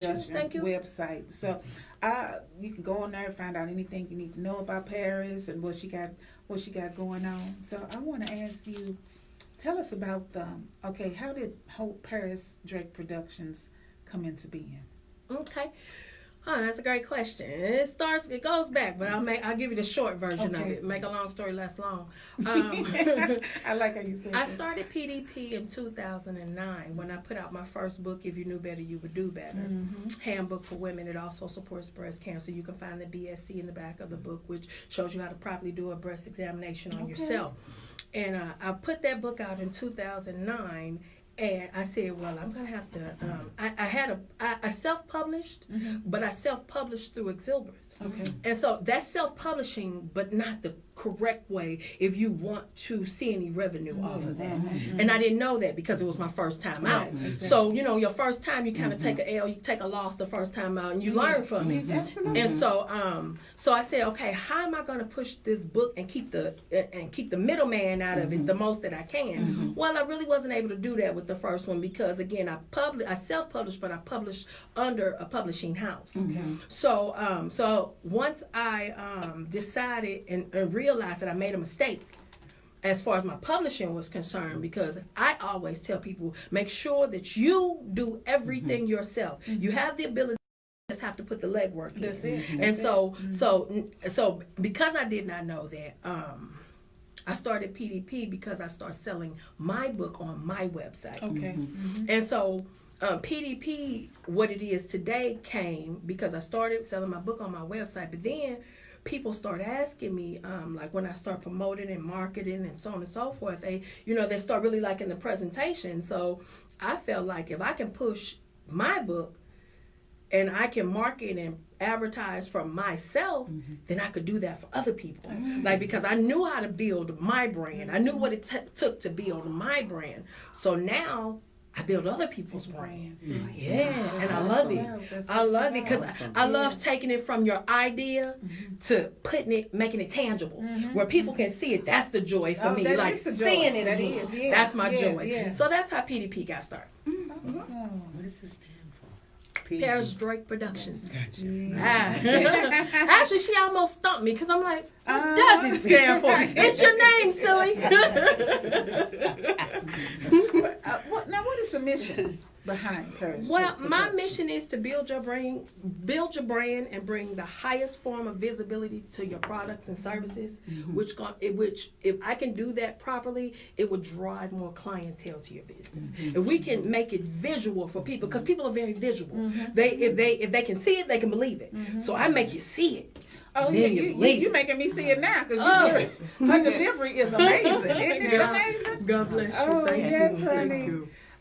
Thank you. website. So you can go on there and find out anything you need to know about Paris and what she got going on. So I want to ask you, tell us about okay, how did Hope Paris Drake Productions come into being? Okay. Oh, that's a great question. It goes back, but I'll give you the short version of it. Make a long story less long. I like how you said I that. started PDP in 2009 when I put out my first book, If You Knew Better, You Would Do Better. Handbook for Women. It also supports breast cancer. You can find the BSC in the back of the book, which shows you how to properly do a breast examination on yourself. And I put that book out in 2009. And I said, well, I'm going to have to, I self-published, but I self-published through Exilbris. Okay. And so that's self-publishing, but not the correct way if you want to see any revenue off of that. And I didn't know that because it was my first time out. Exactly. So, you know, your first time, you kind of take a L, you take a loss the first time out, and you learn from it. Absolutely. And so, so I said, okay, how am I going to push this book and keep the middleman out of it the most that I can? Well, I really wasn't able to do that with the first one because, again, I self-published, but I published under a publishing house. So, so once I decided and realized that I made a mistake as far as my publishing was concerned, because I always tell people, make sure that you do everything yourself. You have the ability. Just have to put the legwork in. That's it. And so because I did not know that, I started PDP because I started selling my book on my website. Okay. And so PDP, what it is today, came because I started selling my book on my website. But then people start asking me, like when I start promoting and marketing and so on and so forth, they start really liking the presentation. So I felt like if I can push my book and I can market and advertise for myself, then I could do that for other people. Like, because I knew how to build my brand. I knew what it took to build my brand. So now I build other people's brands. Yeah, and I love it. I love it because I love taking it from your idea to making it tangible, where people can see it. That's the joy for me. Like seeing it. That is, yeah. That's my joy. Yeah. So that's how PDP got started. What does this stand for? Paris Drake Productions. Gotcha. Actually, she almost stumped me because I'm like, what does it stand for? It's your name, silly. Now, what is the mission behind Paris? Well, my mission is to build your brand, and bring the highest form of visibility to your products and services. Which if I can do that properly, it would drive more clientele to your business. If we can make it visual for people, because people are very visual. If they can see it, they can believe it. So I make you see it. Oh, yeah, you're making me see it now because her delivery is amazing. Isn't it amazing? God bless you. Oh, Thank yes, you. honey. Thank you.